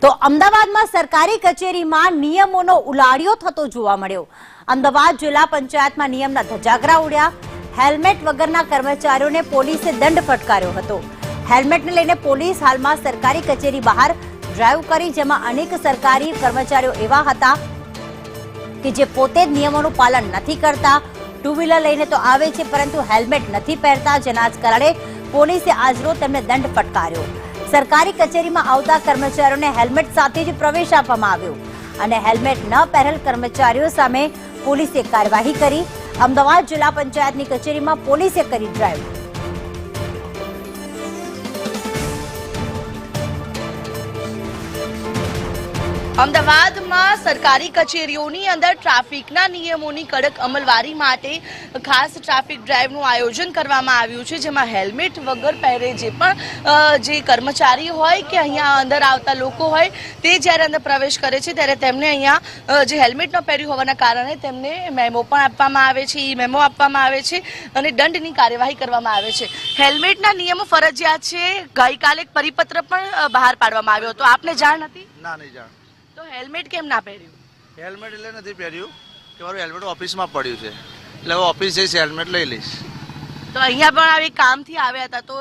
તો અમદાવાદમાં સરકારી કચેરીમાં નિયમોનો ઉલાળ્યો થતો જોવા મળ્યો। અમદાવાદ જિલ્લા પંચાયતમાં નિયમના ધજાગરા ઉડ્યા। હેલ્મેટ વગરના કર્મચારીઓને પોલીસે દંડ ફટકાર્યો હતો। હેલ્મેટને લઈને પોલીસ હાલમાં સરકારી કચેરી બહાર ડ્રાઈવ કરી, જેમાં અનેક સરકારી કર્મચારીઓ એવા હતા કે જે પોતે જ નિયમોનું પાલન નથી કરતા। ટુ વ્હીલર લઈને તો આવે છે પરંતુ હેલ્મેટ નથી પહેરતા, જેના જ કારણે પોલીસે આજરોજ તેમને દંડ ફટકાર્યો। સરકારી કચેરીમાં આવતા કર્મચારીઓને હેલ્મેટ સાથે જ પ્રવેશ આપવામાં આવ્યો અને હેલ્મેટ ન પહેરેલ કર્મચારીઓ સામે પોલીસે કાર્યવાહી કરી। અમદાવાદ જિલ્લા પંચાયતની કચેરીમાં પોલીસે કરી ડ્રાઈવ। અમદાવાદમાં સરકારી કચેરીઓની અંદર ટ્રાફિકના નિયમોની કડક અમલવારી માટે ખાસ ટ્રાફિક ડ્રાઈવનું આયોજન કરવામાં આવ્યું છે, જેમાં હેલ્મેટ વગર પહેરે જે કર્મચારી હોય કે અહીંયા અંદર આવતા લોકો હોય તે જ્યારે અંદર પ્રવેશ કરે છે ત્યારે તેમને અહીંયા જે હેલ્મેટ ન પહેર્યું હોવાના કારણે તેમને મેમો પણ આપવામાં આવે છે, ઈ મેમો આપવામાં આવે છે અને દંડની કાર્યવાહી કરવામાં આવે છે। હેલ્મેટના નિયમો ફરજિયાત છે। ગઈકાલે એક પરિપત્ર પણ બહાર પાડવામાં આવ્યો હતો, આપને જાણ હતી? ના, નહીં જાણ। તો હેલ્મેટ કેમ ના પહેર્યું? હેલ્મેટ એટલે નથી પહેર્યું કે મારું હેલ્મેટ ઓફિસમાં પડ્યું છે, એટલે હવે ઓફિસ જઈશ હેલ્મેટ લઈ લઈશ। તો અહીંયા પણ આવી કામથી આવ્યા હતા, તો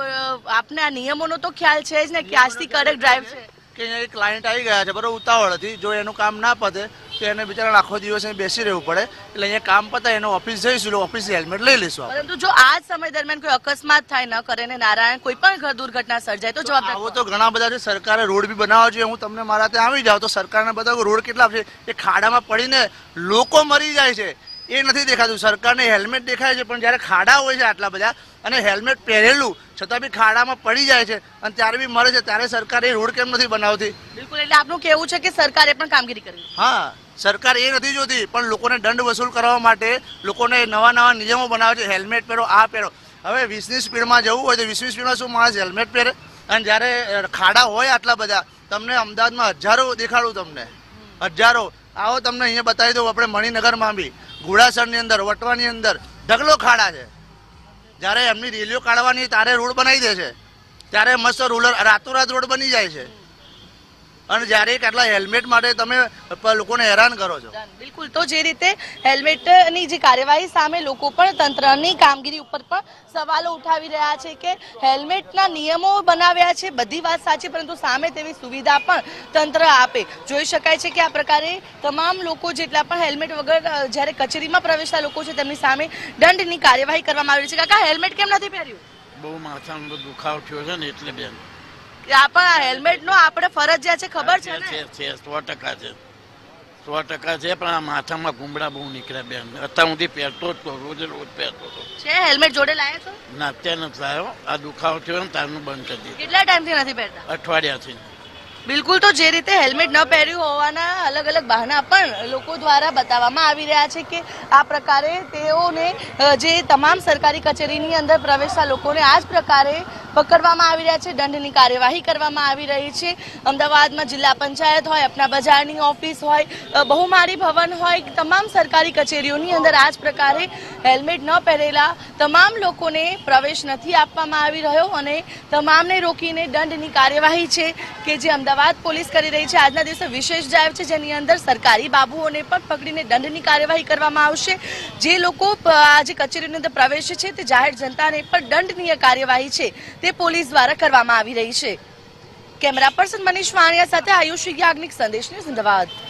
આપને આ નિયમોનો તો ખ્યાલ છે જ ને કે આજથી કડક ડ્રાઈવ છે કે અહીંયા એક ક્લાયન્ટ આવી ગયા છે, બરોબર, ઉતાવળ હતી, જો એનું કામ ના પતે તો એને બિચારાને આખો દિવસ બેસી રહેવું પડે, એટલે અહીંયા કામ પતાય એનો ઓફિસ જઈશું, ઓફિસ હેલ્મેટ લઈ લઈશું। પરંતુ જો આ સમય દરમિયાન કોઈ અકસ્માત થાય ન કરે ને નારાયણ કોઈ પણ દુર્ઘટના સર્જાય તો જવાબદાર આવો તો ઘણા બધા છે। સરકારે રોડ બી બનાવવા જોઈએ। હું તમને મારા ત્યાં આવી જાઉં તો સરકારને બતાવું રોડ કેટલા છે, એ ખાડામાં પડીને લોકો મરી જાય છે એ નથી દેખાતું। સરકારને હેલ્મેટ દેખાય છે, પણ જ્યારે ખાડા હોય છે આટલા બધા અને હેલ્મેટ પહેરેલું છતાં બી ખાડામાં પડી જાય છે અને ત્યારે બી મરે છે, ત્યારે સરકાર એ રોડ કેમ નથી બનાવતી? બિલકુલ, એટલે આપનું કહેવું છે કે સરકારે પણ કામગીરી કરવી। હા, સરકાર એ નથી જોતી, પણ લોકોને દંડ વસૂલ કરવા માટે લોકોને નવા નવા નિયમો બનાવે છે, હેલ્મેટ પહેરો, આ પહેરો। હવે 20ની સ્પીડમાં જવું હોય તો 20ની સ્પીડમાં શું માણસ હેલ્મેટ પહેરે? અને જ્યારે ખાડા હોય આટલા બધા, તમને અમદાવાદમાં હજારો દેખાડું, તમને હજારો। આવો તમને અહીંયા બતાવી દઉં, આપણે મણિનગરમાં બી ઘોડાસરની અંદર, વટવાની અંદર ઢગલો ખાડા છે। જ્યારે એમની રેલીઓ કાઢવાની ત્યારે રોડ બનાવી દે છે, ત્યારે મસ્ત રોલર રાતોરાત રોડ બની જાય છે, અને જ્યારે કેટલા હેલ્મેટ માટે તમે લોકોને હેરાન કરો છો। બિલકુલ, તો જે રીતે હેલ્મેટની જે કાર્યવાહી સામે લોકો પણ તંત્રની કામગીરી ઉપર પણ સવાલો ઉઠાવી રહ્યા છે કે હેલ્મેટના નિયમો બનાવ્યા છે, બધી વાત સાચી, પરંતુ સામે તેવી સુવિધા પણ તંત્ર આપે। જોઈ શકાય છે કે આ પ્રકારે તમામ લોકો જેટલા પણ હેલ્મેટ વગર જ્યારે કચેરીમાં પ્રવેશતા લોકો છે તેમની સામે દંડની કાર્યવાહી કરવામાં આવી છે। કાકા, હેલ્મેટ કેમ નથી પહેર્યું? બહુ માથાનો દુખાવો થયો છે ને એટલે બેન। આ પણ હેલ્મેટ નો આપણે ફરજિયાત છે, ખબર છે ને? 100% છે, 100% છે, પણ આ માથામાં ગુમડા બહુ નીકળ્યા બેન। અત્યાર સુધી પહેરતો જ તો, રોજ પહેરતો હતો। છે હેલ્મેટ જોડે લાયા છો? ના, અત્યારે નથી લાવ્યો। આ દુખાવો થયો ને તારનું બંધ કરી દીધું। કેટલા ટાઈમથી નથી પહેરતા? અઠવાડિયાથી। બિલકુલ, તો જે રીતે હેલ્મેટ ન પહેર્યું હોવાના અલગ અલગ બહાના પણ લોકો દ્વારા બતાવવામાં આવી રહ્યા છે કે આ પ્રકારે તેઓને જે તમામ સરકારી કચેરીની અંદર પ્રવેશતા લોકોને આ જ પ્રકારે પકડવામાં આવી રહ્યા છે, દંડની કાર્યવાહી કરવામાં આવી રહી છે। અમદાવાદમાં જિલ્લા પંચાયત હોય, અપના બજારની ઓફિસ હોય, બહુમાળી ભવન હોય, તમામ સરકારી કચેરીઓની અંદર આ જ પ્રકારે હેલ્મેટ ન પહેરેલા તમામ લોકોને પ્રવેશ નથી આપવામાં આવી રહ્યો અને તમામને રોકીને દંડની કાર્યવાહી છે કે જે અમદાવાદ પોલીસ કરી રહી છે। આજના દિવસે વિશેષ ડ્રાઈવ છે, જેની અંદર સરકારી બાબુઓને પણ પકડીને દંડની કાર્યવાહી કરવામાં આવશે। જે લોકો આજે કચેરીની અંદર પ્રવેશે છે તે જાહેર જનતાને પણ દંડનીય કાર્યવાહી છે તે પોલીસ દ્વારા કરવામાં આવી રહી છે। કેમેરા પર્સન મનીષ વાણિયા સાથે આયુષી યાજ્ઞિક, સંદેશ ન્યૂઝ, અમદાવાદ।